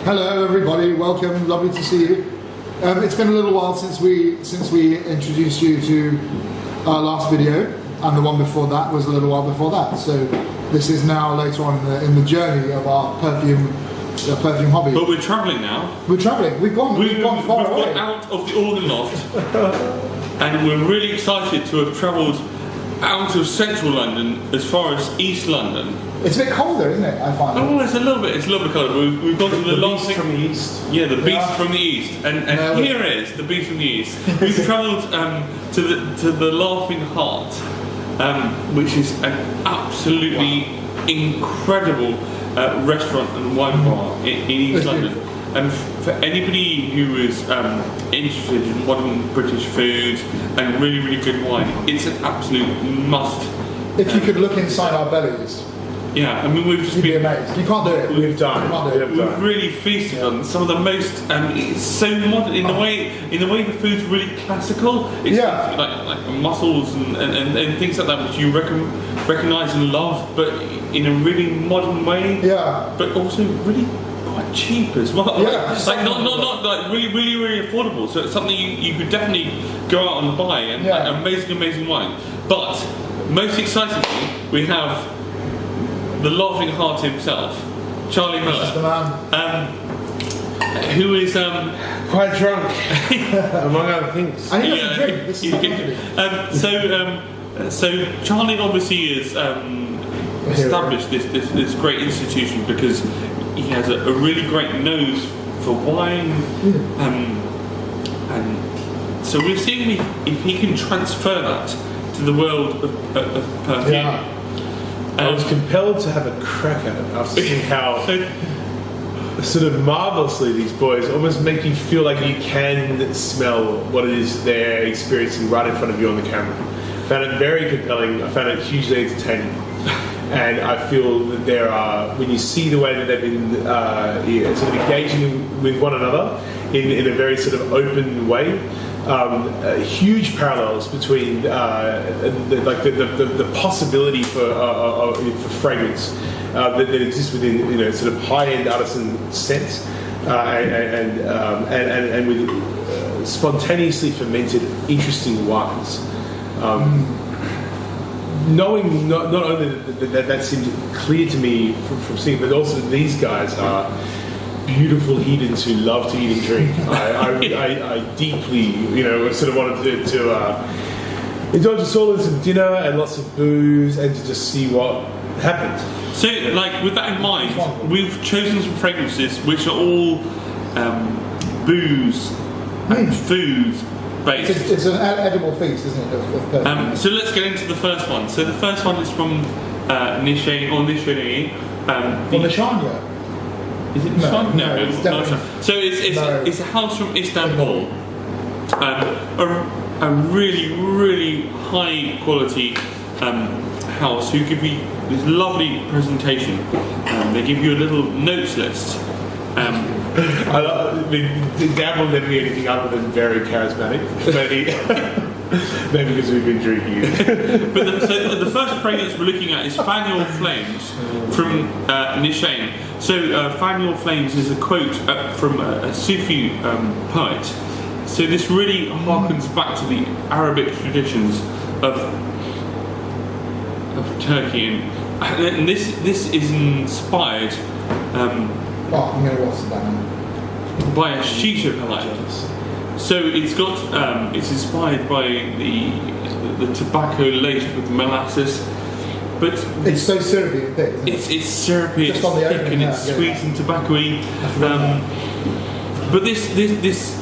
Hello everybody, welcome, lovely to see you. It's been a little while since we introduced you to our last video, and the one before that was a little while before that. So this is now later on in the journey of our perfume hobby. But we're travelling now. We're travelling. We've gone far away. We've gone out of the organ loft, and we're really excited to have travelled out of central London as far as East London. It's a bit colder, isn't it? I find. Oh, it's a little bit colder. We've gone to the beast from the east. Yeah, the beast from the east, and here is the beast from the east. We've travelled to the Laughing Heart, which is an absolutely incredible restaurant and wine bar in East London. And for anybody who is interested in modern British food and really, really good wine, it's an absolute must. If you could look inside our bellies. Yeah, I mean we've just been amazed. You can't do it. We've really feasted on some of the most. It's so modern in the way the food's really classical. It's like mussels and things like that, which you recognise and love, but in a really modern way. Yeah. But also really quite cheap as well. Yeah. Like not like really affordable. So it's something you could definitely go out and buy, and like amazing wine. But most excitingly, we have the Laughing Heart himself, Charlie Mellor, who is quite drunk, among other things. And he doesn't drink. This is so Charlie obviously has established this great institution because he has a really great nose for wine, and so we're seeing if he can transfer that to the world of perfume. Yeah. I was compelled to have a crack at it after seeing how sort of marvellously these boys almost make you feel like you can smell what it is they're experiencing right in front of you on the camera. I found it very compelling. I found it hugely entertaining. And I feel that there are, when you see the way that they've been sort of engaging with one another in a very sort of open way, huge parallels between the possibility for fragrance that exists within sort of high-end artisan scents and with spontaneously fermented interesting wines. Knowing not only that seemed clear to me from seeing, but also that these guys are beautiful heathens who love to eat and drink. I deeply, sort of wanted to indulge us all in some dinner and lots of booze and to just see what happened. So, like with that in mind, we've chosen some fragrances which are all booze and food based. It's an edible feast, isn't it? Of so let's get into the first one. So the first one is from Nishane or Nishane. Nishane. Is it Nishane? No, it's not Nishane. So it's a house from Istanbul. A really high quality house who give you this lovely presentation. They give you a little notes list. Dad will never be anything other than very charismatic. Maybe because we've been drinking it. But the first fragrance we're looking at is Faneuil Flames from Nishane. So Faneuil Flames is a quote from a Sufi poet. So this really harkens back to the Arabic traditions of Turkey, and this is inspired I'm going to watch that now. by a shisha pipe. So it's got it's inspired by the tobacco laced with molasses, but it's so syrupy and thick. It's syrupy, it's thick, and it's sweet and tobacco-y. But this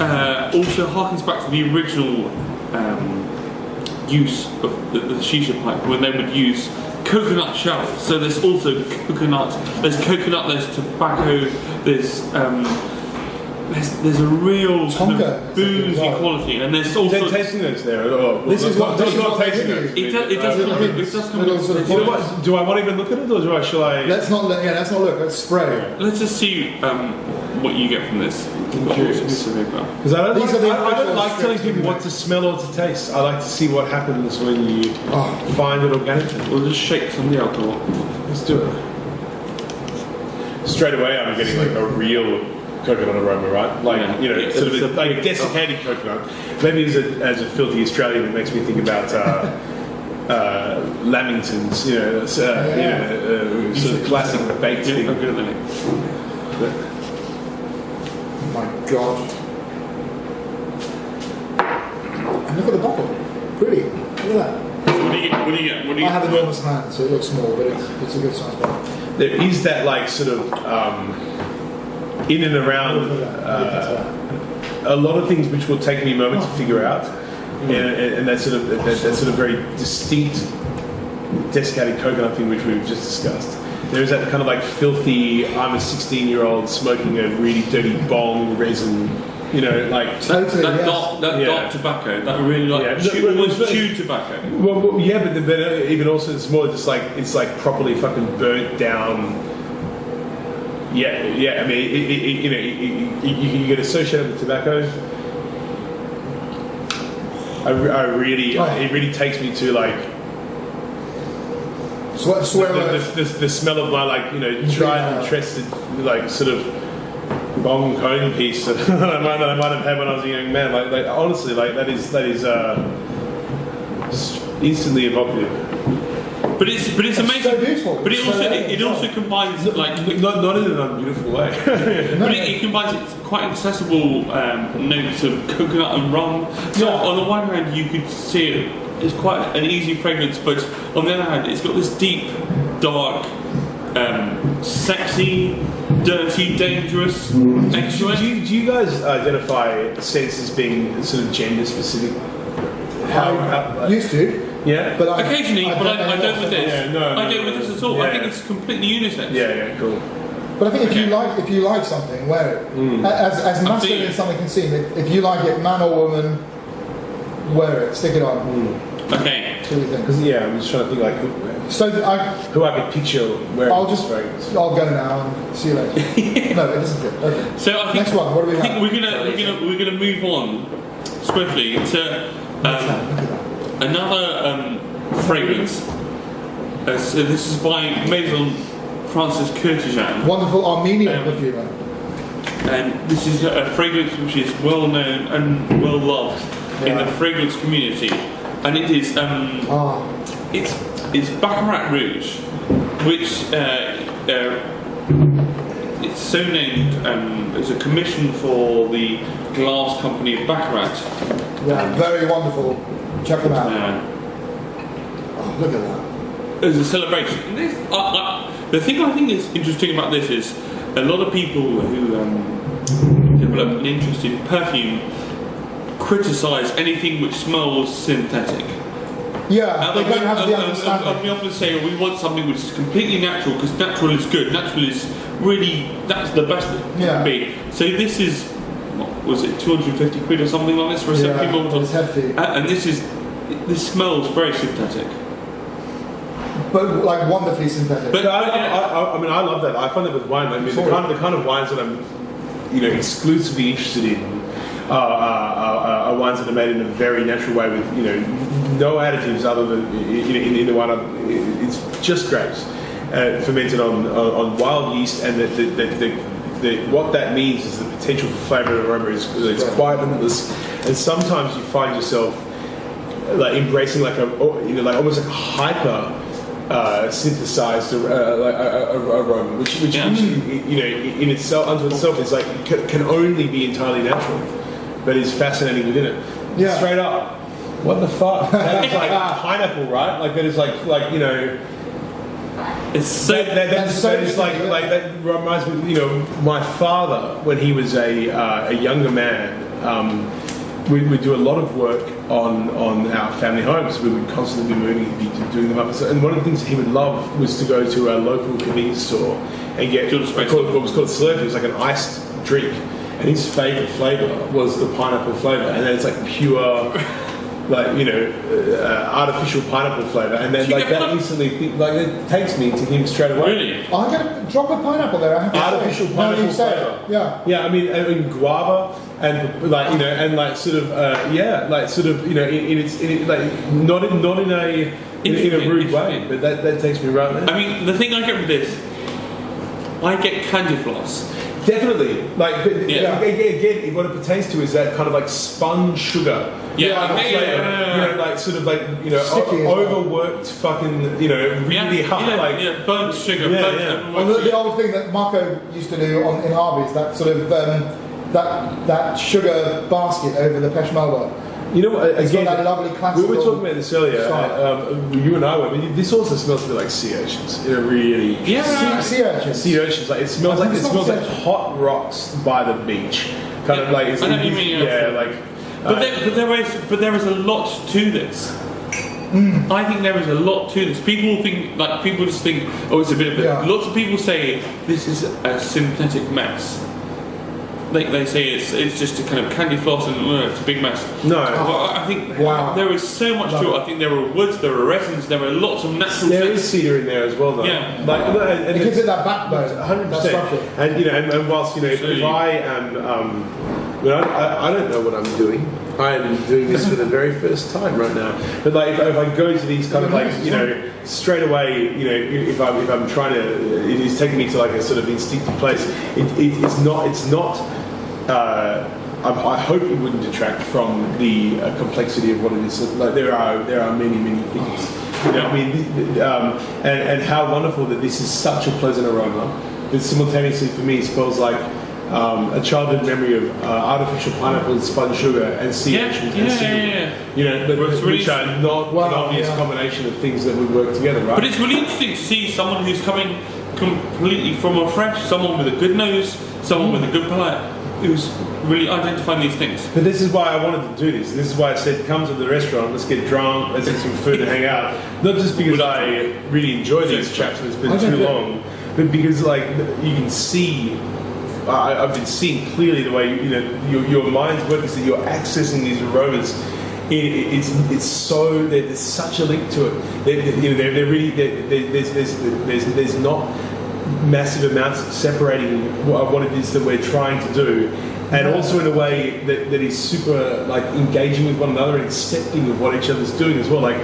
also harkens back to the original use of the shisha pipe when they would use coconut shells. So there's also coconut. There's tobacco. There's a real sort of boozy quality, and there's also. Is there tasting notes there at all? This is not tasting notes. It does come. Do I want to even look at it, or shall I? Let's not look. Yeah, let's not look. Let's spray. Let's just see what you get from this. Because I don't like telling people what to smell or to taste. I like to see what happens when you find it organically. We'll just shake some of the alcohol. Let's do it. Straight away, I'm getting like a real coconut aroma, right? Like sort of it's like desiccated coconut. Maybe as a filthy Australian, it makes me think about Lamingtons. Sort of classic baked thing. Oh my god! And look at the bottle, pretty. Look at that. What do you get? I have enormous hands, so it looks small, but it's a good size bottle. There is that like sort of in and around a lot of things which will take me a moment to figure out, and that sort of very distinct desiccated coconut thing which we've just discussed. There is that kind of like filthy, I'm a 16-year-old smoking a really dirty bong resin, like Totally, that yes. dark tobacco, that really almost chewed tobacco. Well, yeah, but even also it's more just like it's like properly fucking burnt down. Yeah. I mean, you get associated with tobacco. It really takes me to like the smell of my like tried and trusted like sort of bong cone piece that I might have had when I was a young man. Like honestly, like that is instantly evocative. But it's amazing. So beautiful. But it also combines like not in an unbeautiful way. but it combines quite accessible notes of coconut and rum. So on the one hand, you could see it's quite an easy fragrance, but on the other hand, it's got this deep, dark, sexy, dirty, dangerous extra. Do you guys identify scents as being sort of gender specific? I used to. Yeah, but occasionally, I don't with this. Yeah, no, I don't with this at all. Yeah. I think it's completely unisex. Yeah, cool. But I think if you like something, wear it. As masculine as something can seem, if you like it, man or woman, wear it. Stick it on. Okay. See what you think. I'm just trying to think like who I could picture wearing this fragrance. I'll go now and see you later. No, it doesn't fit. Okay. So I think, next one. What do we have? I think we're gonna move on swiftly to another fragrance. So this is by Maison Francis Kurkdjia. Wonderful Armenian perfumer. And this is a fragrance which is well known and well loved in the fragrance community. And it is it's Baccarat Rouge, which it's so named as a commission for the glass company of Baccarat. Yeah, very wonderful. Check them out. Look at that. As a celebration. And this, the thing I think is interesting about this is a lot of people who develop an interest in perfume criticise anything which smells synthetic. Yeah, they don't have the understanding. We often say we want something which is completely natural because natural is good. Natural is really, that's the best it can be. So this is, what was it, 250 quid or something like this for a 70 ml? It's hefty. And this smells very synthetic. But like wonderfully synthetic. But I mean, I love that. I find that with wine. I mean, the kind of wines that I'm, exclusively interested in are wines that are made in a very natural way with, no additives other than in the wine. It's just grapes fermented on wild yeast, and what that means is the potential for flavour and aroma is quite limitless. And sometimes you find yourself like embracing like almost like a hyper synthesized aroma, which in itself unto itself is like can only be entirely natural, but is fascinating within it. Yeah. Straight up, what the fuck? That is like pineapple, right? Like that is like it's so that reminds me. My father when he was a younger man. We would do a lot of work on our family homes. We would constantly be moving and be doing them up. And one of the things that he would love was to go to a local convenience store and get what was called Slurpee. It was like an iced drink. And his favourite flavour was the pineapple flavour. And then it's like pure, artificial pineapple flavour. And then that instantly, it takes me to him straight away. Really? I'm going to drop a pineapple there. I have Artificial pineapple flavour. Yeah. I mean guava and in its not in a rude way, but that takes me right there. I mean, the thing I get with this, I get candy floss. Definitely. Like, again, what it pertains to is that kind of like spun sugar. Like sort of like, overworked fucking, really hard. Burnt sugar. The old thing that Marco used to do in Harvey's, that sort of that sugar basket over the Peshmerga. Again, that lovely classical. We were talking about this earlier. You and I were. This also smells a bit like sea urchins. Really. Sea urchins. Sea urchins. Like it smells like hot rocks by the beach. Kind of like. I know what you mean. But there is a lot to this. I think there is a lot to this. People just think, it's a bit of it. Yeah. Lots of people say this is a synthetic mess. They say it's just a kind of candy floss and it's a big mess. No. I think there is so much to it. I think there are woods, there are resins, there are lots of natural. There is cedar in there as well, though. Yeah. And it gives it that backbone. 100%. And whilst if I am, I don't know what I'm doing. I am doing this for the very first time right now. But like, if I go to these kind of straight away, if I'm trying to, it is taking me to like a sort of instinctive place. It's not. I hope it wouldn't detract from the complexity of what it is. Like there are many things. And how wonderful that this is such a pleasant aroma. That simultaneously for me smells like a childhood memory of artificial pineapple and spun sugar and sea urchins and cinnamon. Which are not an obvious combination of things that would work together, right? But it's really interesting to see someone who's coming completely from a fresh, someone with a good nose, someone with a good palate, who's really identifying these things. But this is why I wanted to do this. This is why I said, come to the restaurant, let's get drunk, let's eat some food and hang out. Not just because I really enjoy these chaps and it's been too long, but because like you can see, I've been seeing clearly the way your mind's working, is that you're accessing these aromas. It's so there's such a link to it. They're really there's not massive amounts separating what it is that we're trying to do, and also in a way that is super like engaging with one another and accepting of what each other's doing as well. Like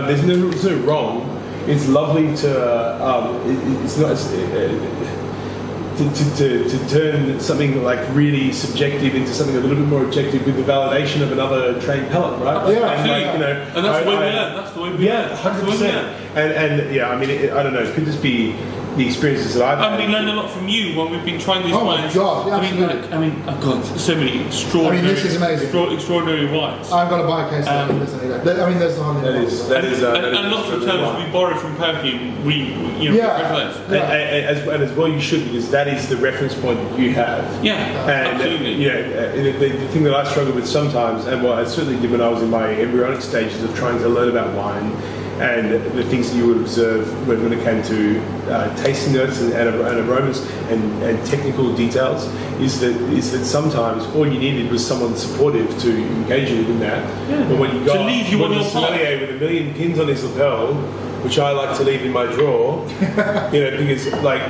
there's no wrong. It's lovely to it's not. To turn something like really subjective into something a little bit more objective with the validation of another trained palate, right? And that's the way we learn. That's the way we learn. 100%. And I mean, I don't know. It could just be the experiences that I've had. And we learned a lot from you when we've been trying these wines. Oh my god! I've got so many extraordinary. This is amazing. Extraordinary wines. I've got to buy a case of this anyway. There's the honey. And lots of terms we borrow from perfume. As well you should, because that is the reference point that you have. Absolutely. The thing that I struggle with sometimes, and what I certainly did when I was in my embryonic stages of trying to learn about wine, and the things that you would observe when it came to tasting notes and aromas and technical details, is that sometimes all you needed was someone supportive to engage you in that. But when you got to leave you on your sommelier with a million pins on his lapel, which I like to leave in my drawer, because like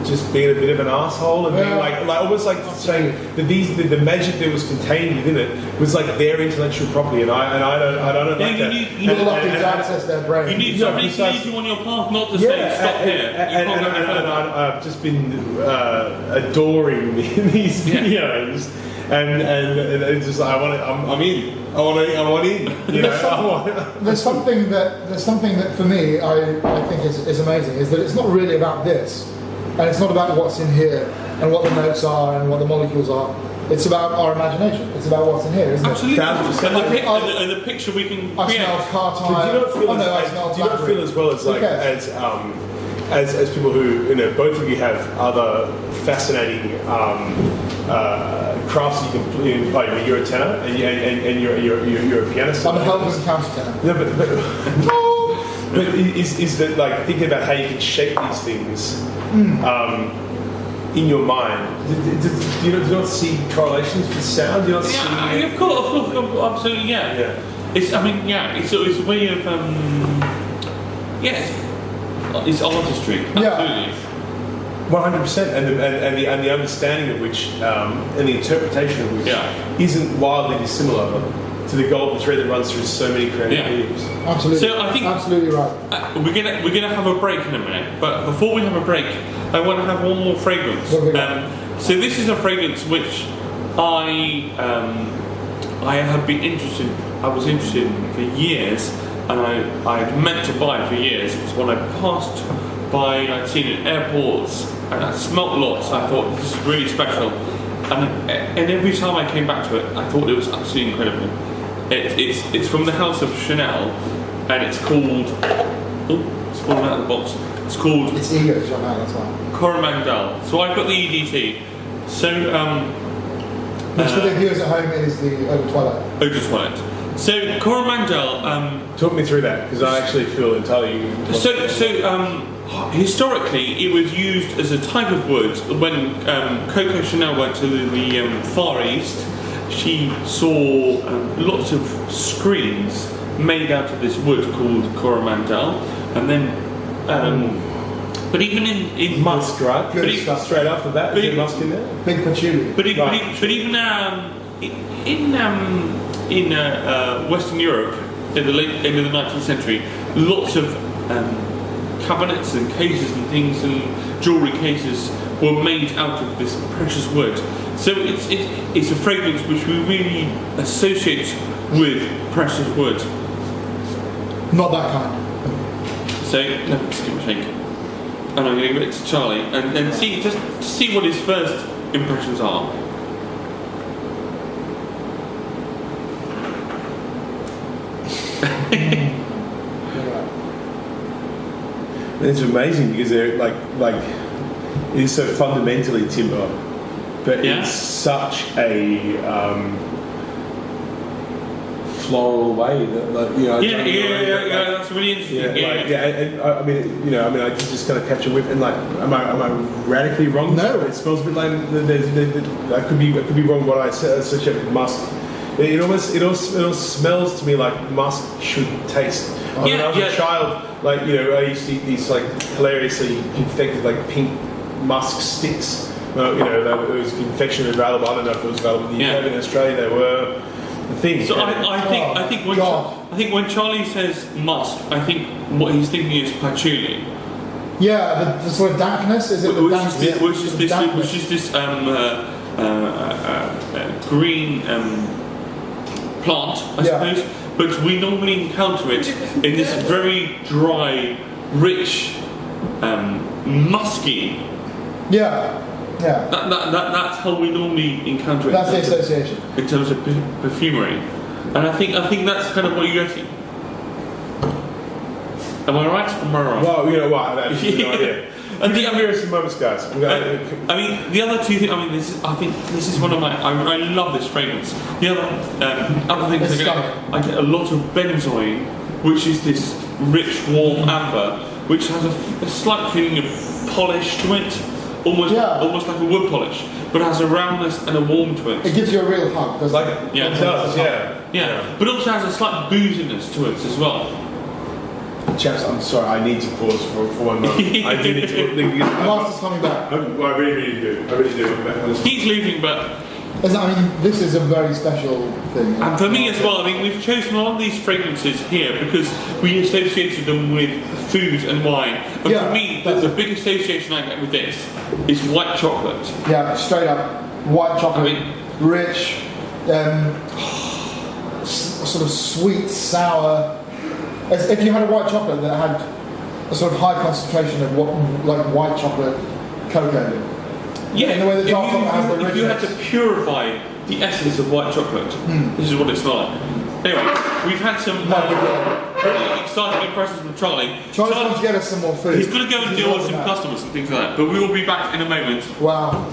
just being a bit of an asshole and being like almost like saying that the magic that was contained within it was like their intellectual property, and I don't like that. You need to access their brain. You need somebody to lead you on your path, not to say stop here. And I've just been adoring these videos, and it's just like I'm in. I want in. There's something that for me I think is amazing, is that it's not really about this. And it's not about what's in here and what the notes are and what the molecules are. It's about our imagination. It's about what's in here, isn't it? Absolutely. And the picture we can create. I smell car tire. Do you not feel as well as like as people who both of you have other fascinating crafts you can play. You're a tenor and you're a pianist. I'm a hell of a counter tenor. No, but is that like thinking about how you can shape these things in your mind? Do you not see correlations with sound? Do you not see? Of course, absolutely, yeah. It's a way of it's artistry, absolutely. 100%, and the understanding of which and the interpretation of which isn't wildly dissimilar to the golden thread that runs through so many creative mediums. Absolutely. So I think absolutely right. we're gonna have a break in a minute, but before we have a break, I want to have one more fragrance. What have we got? So this is a fragrance which I have been interested. I was interested in for years, and I had meant to buy it for years. It's when I passed by, I'd seen it at airports, and I smelt lots. I thought this is really special, and every time I came back to it, I thought it was absolutely incredible. It's from the house of Chanel, and it's called. Oh, it's fallen out of the box. It's called. It's ego, Chanel. That's why. Coromandel. So I've got the EDT. So which for the viewers at home is the Eau de Toilette. Eau de Toilette. So Coromandel. Talk me through that, because I actually feel entirely. Historically, it was used as a type of wood. When Coco Chanel went to the Far East, she saw lots of screens made out of this wood called Coromandel, and then. But even in Musk, right? Straight after that, is there musk in there? Big patchouli. But even in Western Europe in the late end of the 19th century, lots of cabinets and cases and things and jewellery cases were made out of this precious wood. So it's a fragrance which we really associate with precious wood. Not that kind. So let me just give it a shake. And I'm going to give it to Charlie and see what his first impressions are. It's amazing because they're like it is so fundamentally timber, but it's such a floral way that that's really interesting. I can just kind of catch a whiff and like, am I radically wrong? No, it smells a bit like I could be wrong. What I associate with musk. It almost smells to me like musk should taste. When I was a child, I used to eat these like hilariously confected like pink musk sticks. There was confection available. I don't know if it was available in the UK, but in Australia there were the things. So I think when Charlie says musk, I think what he's thinking is patchouli. Yeah, the sort of dampness. Is it the dampness? Which is this green plant, I suppose. But we normally encounter it in this very dry, rich, musky. Yeah. That's how we normally encounter it. That's the association. In terms of perfumery, and I think that's kind of what you're getting. Am I right or am I wrong? Well, you know what? I've actually no idea. And the other moments, guys. The other two things. I think this is one of my. I love this fragrance. The other things I get a lot of benzoin, which is this rich, warm amber, which has a slight feeling of polish to it, almost like a wood polish, but has a roundness and a warmth to it. It gives you a real hug, doesn't it? Yeah, it does. Yeah, but also has a slight booziness to it as well. Chaps, I'm sorry, I need to pause for one moment. I do need to. Master's coming back. I really do. He's leaving, but. This is a very special thing. And for me as well, we've chosen a lot of these fragrances here because we associated them with food and wine. And for me, the big association I get with this is white chocolate. Yeah, straight up. White chocolate, rich, sort of sweet, sour. As if you had a white chocolate that had a sort of high concentration of white chocolate cocoa. Yeah, in the way that dark chocolate has the richness. If you had to purify the essence of white chocolate, this is what it's like. Anyway, we've had some really exciting impressions from Charlie. Charlie's going to get us some more food. He's going to go and deal with some customers and things like that. But we will be back in a moment. Wow.